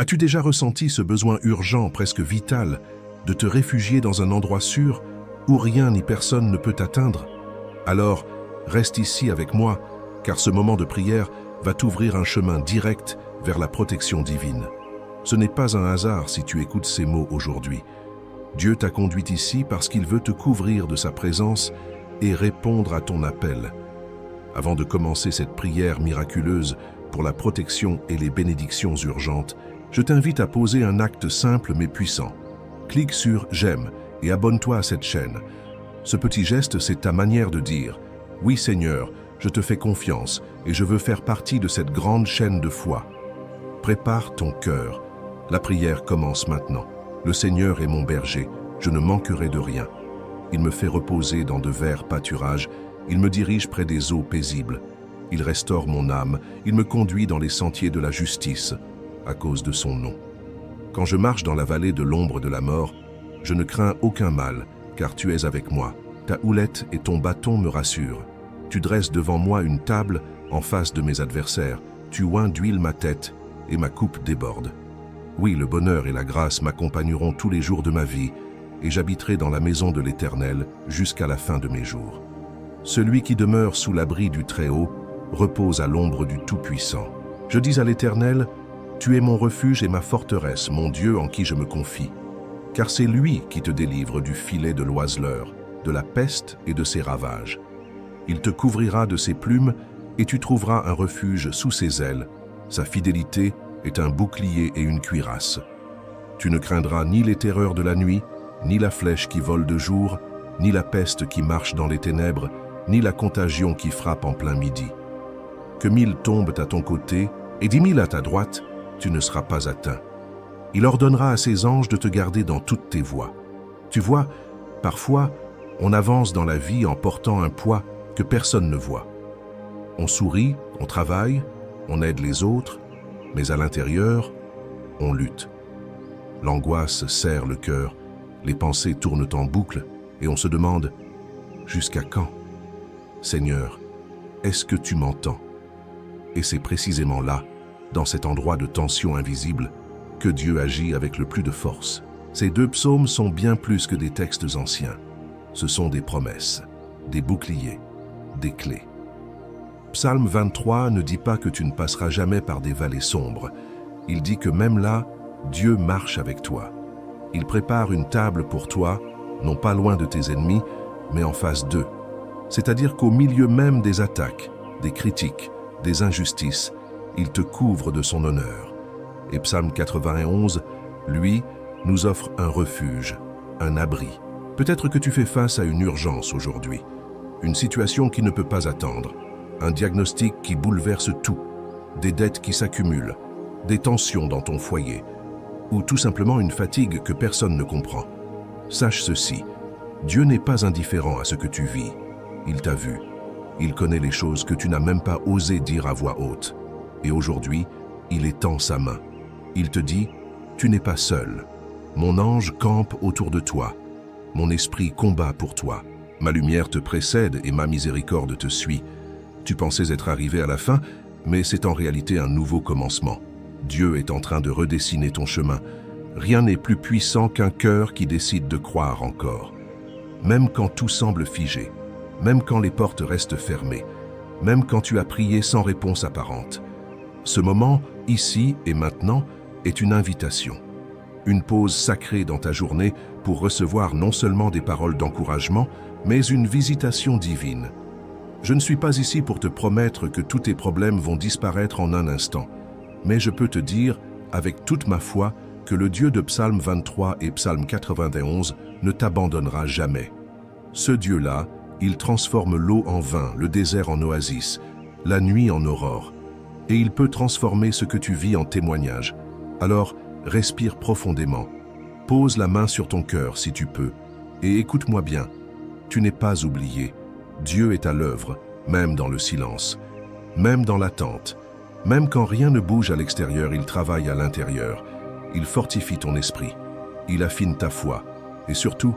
As-tu déjà ressenti ce besoin urgent, presque vital, de te réfugier dans un endroit sûr où rien ni personne ne peut t'atteindre? Alors, reste ici avec moi, car ce moment de prière va t'ouvrir un chemin direct vers la protection divine. Ce n'est pas un hasard si tu écoutes ces mots aujourd'hui. Dieu t'a conduit ici parce qu'il veut te couvrir de sa présence et répondre à ton appel. Avant de commencer cette prière miraculeuse pour la protection et les bénédictions urgentes, je t'invite à poser un acte simple mais puissant. Clique sur « J'aime » et abonne-toi à cette chaîne. Ce petit geste, c'est ta manière de dire « Oui Seigneur, je te fais confiance et je veux faire partie de cette grande chaîne de foi. » Prépare ton cœur. La prière commence maintenant. Le Seigneur est mon berger, je ne manquerai de rien. Il me fait reposer dans de verts pâturages, il me dirige près des eaux paisibles. Il restaure mon âme, il me conduit dans les sentiers de la justice, à cause de son nom. Quand je marche dans la vallée de l'ombre de la mort, je ne crains aucun mal, car tu es avec moi. Ta houlette et ton bâton me rassurent. Tu dresses devant moi une table en face de mes adversaires. Tu oins d'huile ma tête et ma coupe déborde. Oui, le bonheur et la grâce m'accompagneront tous les jours de ma vie, et j'habiterai dans la maison de l'Éternel jusqu'à la fin de mes jours. Celui qui demeure sous l'abri du Très-Haut repose à l'ombre du Tout-Puissant. Je dis à l'Éternel, « Tu es mon refuge et ma forteresse, mon Dieu en qui je me confie. » Car c'est lui qui te délivre du filet de l'oiseleur, de la peste et de ses ravages. Il te couvrira de ses plumes et tu trouveras un refuge sous ses ailes. Sa fidélité est un bouclier et une cuirasse. Tu ne craindras ni les terreurs de la nuit, ni la flèche qui vole de jour, ni la peste qui marche dans les ténèbres, ni la contagion qui frappe en plein midi. Que 1000 tombent à ton côté et 10 000 à ta droite, tu ne seras pas atteint. Il ordonnera à ses anges de te garder dans toutes tes voies. Tu vois, parfois, on avance dans la vie en portant un poids que personne ne voit. On sourit, on travaille, on aide les autres, mais à l'intérieur, on lutte. L'angoisse serre le cœur, les pensées tournent en boucle et on se demande « Jusqu'à quand? Seigneur, est-ce que tu m'entends ?» Et c'est précisément là, dans cet endroit de tension invisible, que Dieu agit avec le plus de force. Ces 2 psaumes sont bien plus que des textes anciens. Ce sont des promesses, des boucliers, des clés. Psaume 23 ne dit pas que tu ne passeras jamais par des vallées sombres. Il dit que même là, Dieu marche avec toi. Il prépare une table pour toi, non pas loin de tes ennemis, mais en face d'eux. C'est-à-dire qu'au milieu même des attaques, des critiques, des injustices, il te couvre de son honneur. Et Psaume 91, lui, nous offre un refuge, un abri. Peut-être que tu fais face à une urgence aujourd'hui, une situation qui ne peut pas attendre, un diagnostic qui bouleverse tout, des dettes qui s'accumulent, des tensions dans ton foyer, ou tout simplement une fatigue que personne ne comprend. Sache ceci, Dieu n'est pas indifférent à ce que tu vis. Il t'a vu. Il connaît les choses que tu n'as même pas osé dire à voix haute. Et aujourd'hui, il étend sa main. Il te dit, tu n'es pas seul. Mon ange campe autour de toi. Mon esprit combat pour toi. Ma lumière te précède et ma miséricorde te suit. Tu pensais être arrivé à la fin, mais c'est en réalité un nouveau commencement. Dieu est en train de redessiner ton chemin. Rien n'est plus puissant qu'un cœur qui décide de croire encore. Même quand tout semble figé, même quand les portes restent fermées, même quand tu as prié sans réponse apparente. Ce moment, ici et maintenant, est une invitation. Une pause sacrée dans ta journée pour recevoir non seulement des paroles d'encouragement, mais une visitation divine. Je ne suis pas ici pour te promettre que tous tes problèmes vont disparaître en un instant, mais je peux te dire, avec toute ma foi, que le Dieu de Psaume 23 et Psaume 91 ne t'abandonnera jamais. Ce Dieu-là, il transforme l'eau en vin, le désert en oasis, la nuit en aurore, et il peut transformer ce que tu vis en témoignage. Alors, respire profondément, pose la main sur ton cœur si tu peux, et écoute-moi bien, tu n'es pas oublié. Dieu est à l'œuvre, même dans le silence, même dans l'attente, même quand rien ne bouge à l'extérieur, il travaille à l'intérieur. Il fortifie ton esprit, il affine ta foi, et surtout,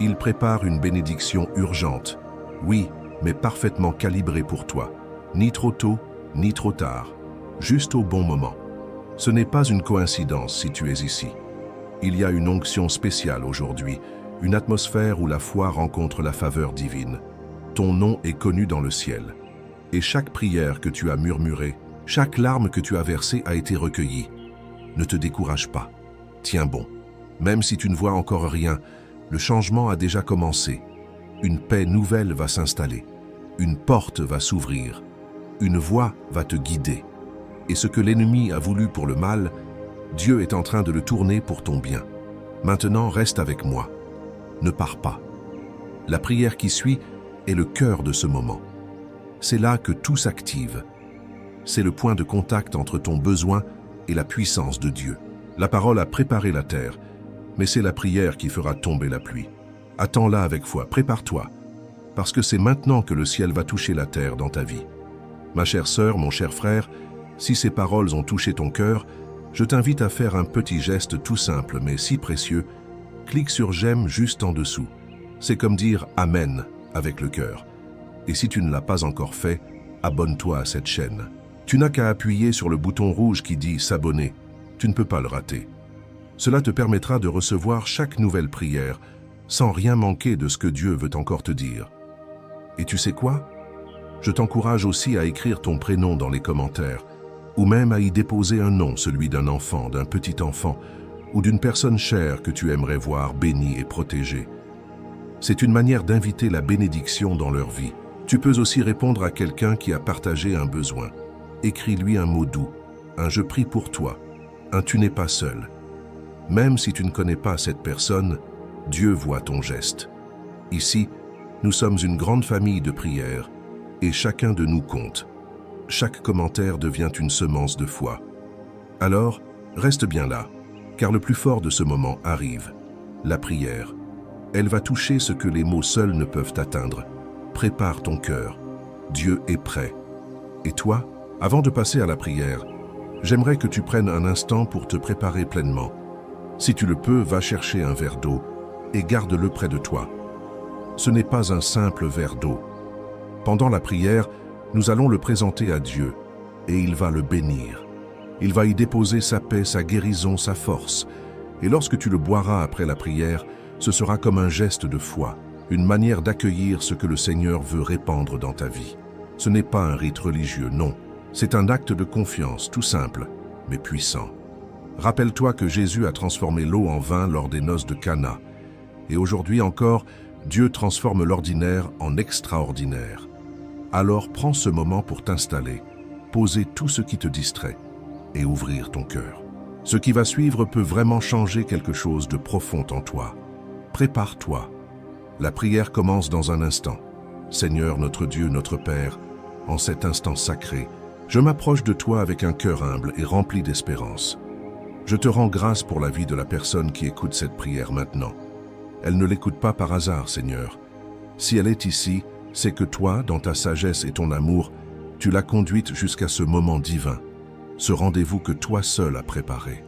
il prépare une bénédiction urgente. Oui, mais parfaitement calibrée pour toi, ni trop tôt, ni trop tard, juste au bon moment. Ce n'est pas une coïncidence si tu es ici. Il y a une onction spéciale aujourd'hui, une atmosphère où la foi rencontre la faveur divine. Ton nom est connu dans le ciel. Et chaque prière que tu as murmurée, chaque larme que tu as versée a été recueillie. Ne te décourage pas. Tiens bon. Même si tu ne vois encore rien, le changement a déjà commencé. Une paix nouvelle va s'installer. Une porte va s'ouvrir. Une voie va te guider. Et ce que l'ennemi a voulu pour le mal, Dieu est en train de le tourner pour ton bien. Maintenant, reste avec moi. Ne pars pas. La prière qui suit est le cœur de ce moment. C'est là que tout s'active. C'est le point de contact entre ton besoin et la puissance de Dieu. La parole a préparé la terre, mais c'est la prière qui fera tomber la pluie. Attends-la avec foi, prépare-toi, parce que c'est maintenant que le ciel va toucher la terre dans ta vie. Ma chère sœur, mon cher frère, si ces paroles ont touché ton cœur, je t'invite à faire un petit geste tout simple mais si précieux. Clique sur « J'aime » juste en dessous. C'est comme dire « Amen » avec le cœur. Et si tu ne l'as pas encore fait, abonne-toi à cette chaîne. Tu n'as qu'à appuyer sur le bouton rouge qui dit « S'abonner ». Tu ne peux pas le rater. Cela te permettra de recevoir chaque nouvelle prière, sans rien manquer de ce que Dieu veut encore te dire. Et tu sais quoi? Je t'encourage aussi à écrire ton prénom dans les commentaires, ou même à y déposer un nom, celui d'un enfant, d'un petit enfant, ou d'une personne chère que tu aimerais voir bénie et protégée. C'est une manière d'inviter la bénédiction dans leur vie. Tu peux aussi répondre à quelqu'un qui a partagé un besoin. Écris-lui un mot doux, un « Je prie pour toi », un « Tu n'es pas seul ». Même si tu ne connais pas cette personne, Dieu voit ton geste. Ici, nous sommes une grande famille de prières et chacun de nous compte. Chaque commentaire devient une semence de foi. Alors, reste bien là, car le plus fort de ce moment arrive, la prière. Elle va toucher ce que les mots seuls ne peuvent atteindre. Prépare ton cœur. Dieu est prêt. Et toi, avant de passer à la prière, j'aimerais que tu prennes un instant pour te préparer pleinement. Si tu le peux, va chercher un verre d'eau et garde-le près de toi. Ce n'est pas un simple verre d'eau. Pendant la prière, nous allons le présenter à Dieu et il va le bénir. Il va y déposer sa paix, sa guérison, sa force. Et lorsque tu le boiras après la prière, ce sera comme un geste de foi, une manière d'accueillir ce que le Seigneur veut répandre dans ta vie. Ce n'est pas un rite religieux, non. C'est un acte de confiance, tout simple, mais puissant. Rappelle-toi que Jésus a transformé l'eau en vin lors des noces de Cana. Et aujourd'hui encore, Dieu transforme l'ordinaire en extraordinaire. Alors prends ce moment pour t'installer, poser tout ce qui te distrait et ouvrir ton cœur. Ce qui va suivre peut vraiment changer quelque chose de profond en toi. Prépare-toi. La prière commence dans un instant. Seigneur, notre Dieu, notre Père, en cet instant sacré, je m'approche de toi avec un cœur humble et rempli d'espérance. Je te rends grâce pour la vie de la personne qui écoute cette prière maintenant. Elle ne l'écoute pas par hasard, Seigneur. Si elle est ici, c'est que toi, dans ta sagesse et ton amour, tu l'as conduite jusqu'à ce moment divin, ce rendez-vous que toi seul as préparé.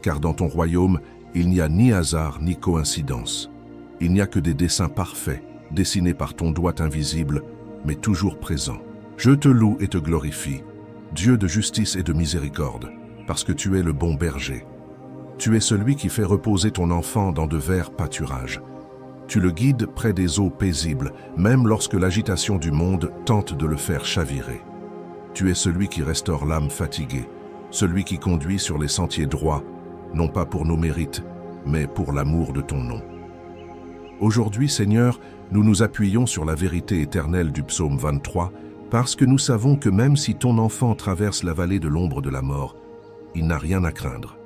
Car dans ton royaume, il n'y a ni hasard ni coïncidence. Il n'y a que des desseins parfaits, dessinés par ton doigt invisible, mais toujours présent. Je te loue et te glorifie, Dieu de justice et de miséricorde, parce que tu es le bon berger. Tu es celui qui fait reposer ton enfant dans de verts pâturages. Tu le guides près des eaux paisibles, même lorsque l'agitation du monde tente de le faire chavirer. Tu es celui qui restaure l'âme fatiguée, celui qui conduit sur les sentiers droits, non pas pour nos mérites, mais pour l'amour de ton nom. Aujourd'hui, Seigneur, nous nous appuyons sur la vérité éternelle du psaume 23, parce que nous savons que même si ton enfant traverse la vallée de l'ombre de la mort, il n'a rien à craindre.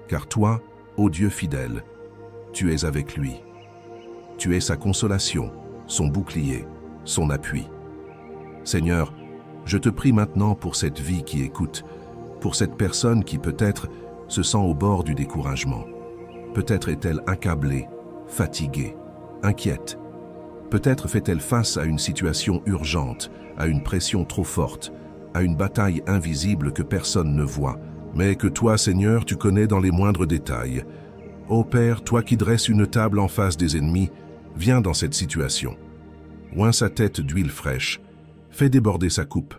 Car toi, ô Dieu fidèle, tu es avec lui. Tu es sa consolation, son bouclier, son appui. Seigneur, je te prie maintenant pour cette vie qui écoute, pour cette personne qui peut-être se sent au bord du découragement. Peut-être est-elle accablée, fatiguée, inquiète. Peut-être fait-elle face à une situation urgente, à une pression trop forte, à une bataille invisible que personne ne voit, mais que toi, Seigneur, tu connais dans les moindres détails. Ô Père, toi qui dresses une table en face des ennemis, viens dans cette situation. Oins sa tête d'huile fraîche, fais déborder sa coupe.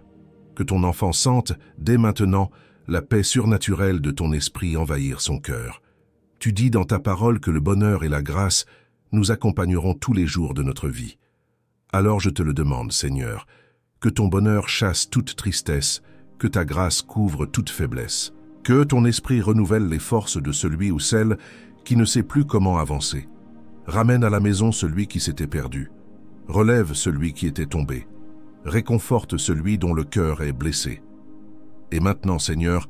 Que ton enfant sente, dès maintenant, la paix surnaturelle de ton esprit envahir son cœur. Tu dis dans ta parole que le bonheur et la grâce nous accompagneront tous les jours de notre vie. Alors je te le demande, Seigneur, que ton bonheur chasse toute tristesse, que ta grâce couvre toute faiblesse, que ton esprit renouvelle les forces de celui ou celle qui ne sait plus comment avancer. Ramène à la maison celui qui s'était perdu, relève celui qui était tombé, réconforte celui dont le cœur est blessé. Et maintenant, Seigneur,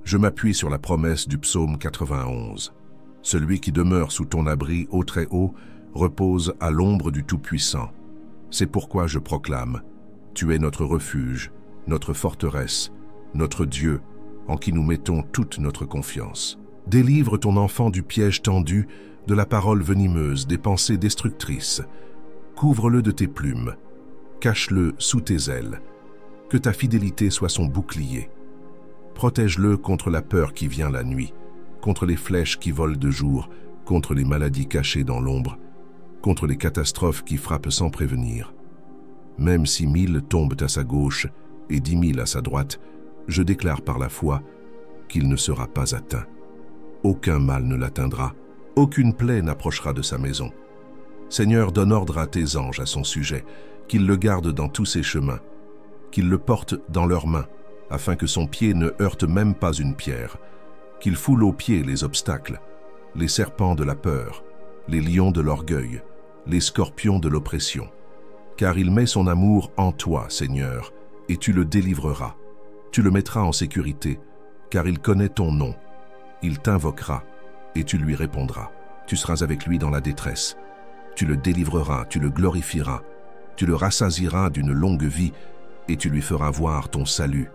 je m'appuie sur la promesse du psaume 91. Celui qui demeure sous ton abri au Très-Haut repose à l'ombre du Tout-Puissant. C'est pourquoi je proclame, tu es notre refuge, notre forteresse, notre Dieu, en qui nous mettons toute notre confiance. Délivre ton enfant du piège tendu, de la parole venimeuse, des pensées destructrices. Couvre-le de tes plumes, cache-le sous tes ailes, que ta fidélité soit son bouclier. Protège-le contre la peur qui vient la nuit, contre les flèches qui volent de jour, contre les maladies cachées dans l'ombre, contre les catastrophes qui frappent sans prévenir. Même si 1000 tombent à sa gauche et 10 000 à sa droite, je déclare par la foi qu'il ne sera pas atteint. Aucun mal ne l'atteindra, aucune plaie n'approchera de sa maison. Seigneur, donne ordre à tes anges à son sujet, qu'ils le gardent dans tous ses chemins, qu'ils le portent dans leurs mains, afin que son pied ne heurte même pas une pierre, qu'il foule aux pieds les obstacles, les serpents de la peur, les lions de l'orgueil, les scorpions de l'oppression. Car il met son amour en toi, Seigneur, et tu le délivreras. Tu le mettras en sécurité, car il connaît ton nom. Il t'invoquera, et tu lui répondras. Tu seras avec lui dans la détresse. Tu le délivreras, tu le glorifieras, tu le rassasieras d'une longue vie, et tu lui feras voir ton salut.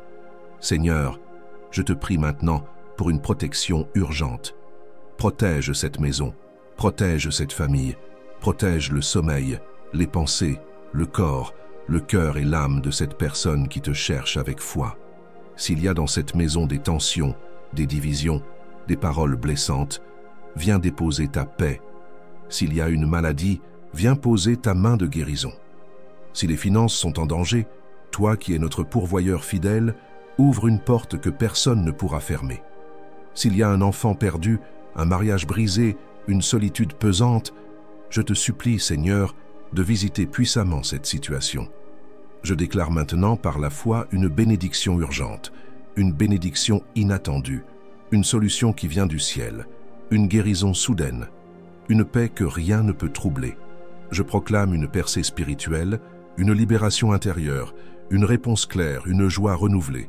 Seigneur, je te prie maintenant pour une protection urgente. Protège cette maison, protège cette famille, protège le sommeil, les pensées, le corps, le cœur et l'âme de cette personne qui te cherche avec foi. S'il y a dans cette maison des tensions, des divisions, des paroles blessantes, viens déposer ta paix. S'il y a une maladie, viens poser ta main de guérison. Si les finances sont en danger, toi qui es notre pourvoyeur fidèle, ouvre une porte que personne ne pourra fermer. S'il y a un enfant perdu, un mariage brisé, une solitude pesante, je te supplie, Seigneur, de visiter puissamment cette situation. Je déclare maintenant par la foi une bénédiction urgente, une bénédiction inattendue, une solution qui vient du ciel, une guérison soudaine, une paix que rien ne peut troubler. Je proclame une percée spirituelle, une libération intérieure, une réponse claire, une joie renouvelée.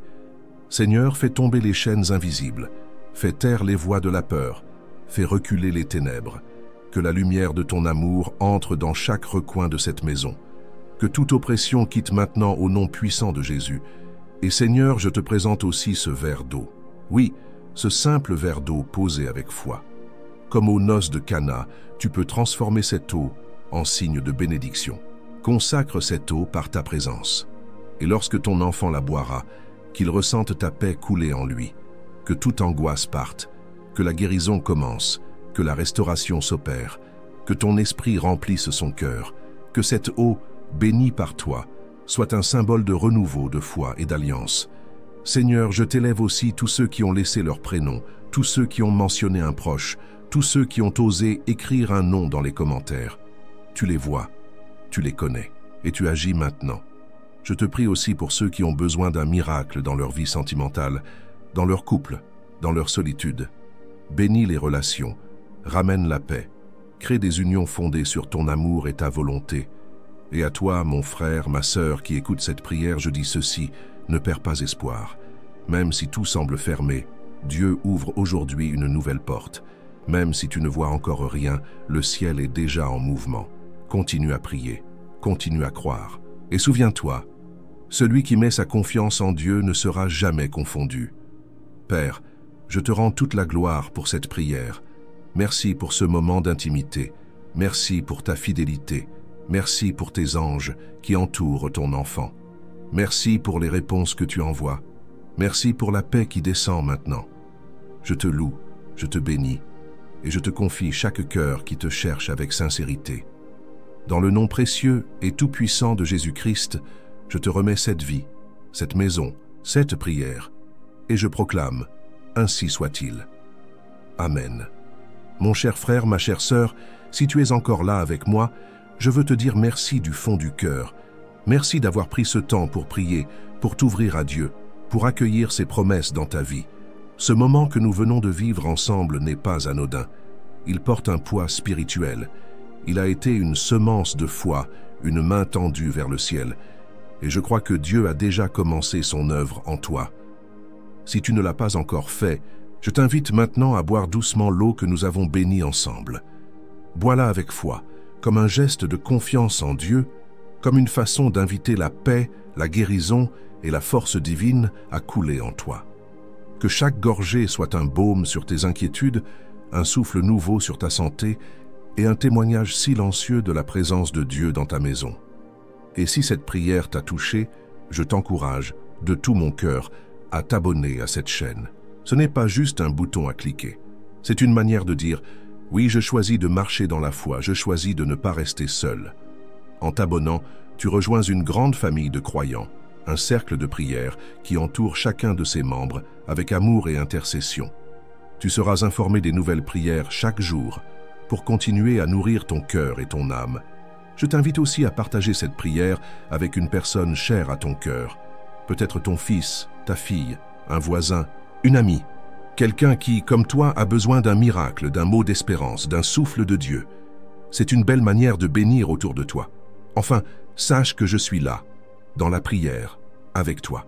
Seigneur, fais tomber les chaînes invisibles, fais taire les voix de la peur, fais reculer les ténèbres. Que la lumière de ton amour entre dans chaque recoin de cette maison. Que toute oppression quitte maintenant au nom puissant de Jésus. Et Seigneur, je te présente aussi ce verre d'eau. Oui, ce simple verre d'eau posé avec foi. Comme aux noces de Cana, tu peux transformer cette eau en signe de bénédiction. Consacre cette eau par ta présence. Et lorsque ton enfant la boira, qu'il ressente ta paix couler en lui. Que toute angoisse parte, que la guérison commence, que la restauration s'opère, que ton esprit remplisse son cœur, que cette eau, bénie par toi, soit un symbole de renouveau, de foi et d'alliance. Seigneur, je t'élève aussi tous ceux qui ont laissé leur prénom, tous ceux qui ont mentionné un proche, tous ceux qui ont osé écrire un nom dans les commentaires. Tu les vois, tu les connais, et tu agis maintenant. Je te prie aussi pour ceux qui ont besoin d'un miracle dans leur vie sentimentale, dans leur couple, dans leur solitude. Bénis les relations, ramène la paix, crée des unions fondées sur ton amour et ta volonté. Et à toi, mon frère, ma sœur, qui écoute cette prière, je dis ceci, ne perds pas espoir. Même si tout semble fermé, Dieu ouvre aujourd'hui une nouvelle porte. Même si tu ne vois encore rien, le ciel est déjà en mouvement. Continue à prier, continue à croire. Et souviens-toi, celui qui met sa confiance en Dieu ne sera jamais confondu. Père, je te rends toute la gloire pour cette prière. Merci pour ce moment d'intimité. Merci pour ta fidélité. Merci pour tes anges qui entourent ton enfant. Merci pour les réponses que tu envoies. Merci pour la paix qui descend maintenant. Je te loue, je te bénis, et je te confie chaque cœur qui te cherche avec sincérité. Dans le nom précieux et tout-puissant de Jésus-Christ, je te remets cette vie, cette maison, cette prière, et je proclame, ainsi soit-il. Amen. Mon cher frère, ma chère sœur, si tu es encore là avec moi, je veux te dire merci du fond du cœur. Merci d'avoir pris ce temps pour prier, pour t'ouvrir à Dieu, pour accueillir ses promesses dans ta vie. Ce moment que nous venons de vivre ensemble n'est pas anodin. Il porte un poids spirituel. Il a été une semence de foi, une main tendue vers le ciel. Et je crois que Dieu a déjà commencé son œuvre en toi. Si tu ne l'as pas encore fait, je t'invite maintenant à boire doucement l'eau que nous avons bénie ensemble. Bois-la avec foi, comme un geste de confiance en Dieu, comme une façon d'inviter la paix, la guérison et la force divine à couler en toi. Que chaque gorgée soit un baume sur tes inquiétudes, un souffle nouveau sur ta santé et un témoignage silencieux de la présence de Dieu dans ta maison. Et si cette prière t'a touché, je t'encourage, de tout mon cœur, à t'abonner à cette chaîne. Ce n'est pas juste un bouton à cliquer. C'est une manière de dire « Oui, je choisis de marcher dans la foi, je choisis de ne pas rester seul ». En t'abonnant, tu rejoins une grande famille de croyants, un cercle de prière qui entoure chacun de ses membres avec amour et intercession. Tu seras informé des nouvelles prières chaque jour pour continuer à nourrir ton cœur et ton âme. Je t'invite aussi à partager cette prière avec une personne chère à ton cœur, peut-être ton fils, ta fille, un voisin, une amie, quelqu'un qui, comme toi, a besoin d'un miracle, d'un mot d'espérance, d'un souffle de Dieu. C'est une belle manière de bénir autour de toi. Enfin, sache que je suis là, dans la prière, avec toi.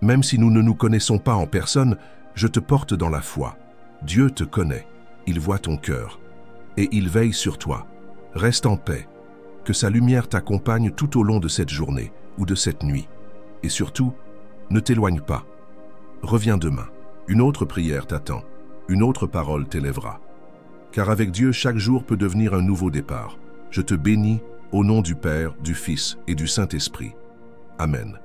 Même si nous ne nous connaissons pas en personne, je te porte dans la foi. Dieu te connaît, il voit ton cœur, et il veille sur toi. Reste en paix, que sa lumière t'accompagne tout au long de cette journée ou de cette nuit. Et surtout, ne t'éloigne pas. Reviens demain. Une autre prière t'attend, une autre parole t'élèvera. Car avec Dieu, chaque jour peut devenir un nouveau départ. Je te bénis au nom du Père, du Fils et du Saint-Esprit. Amen.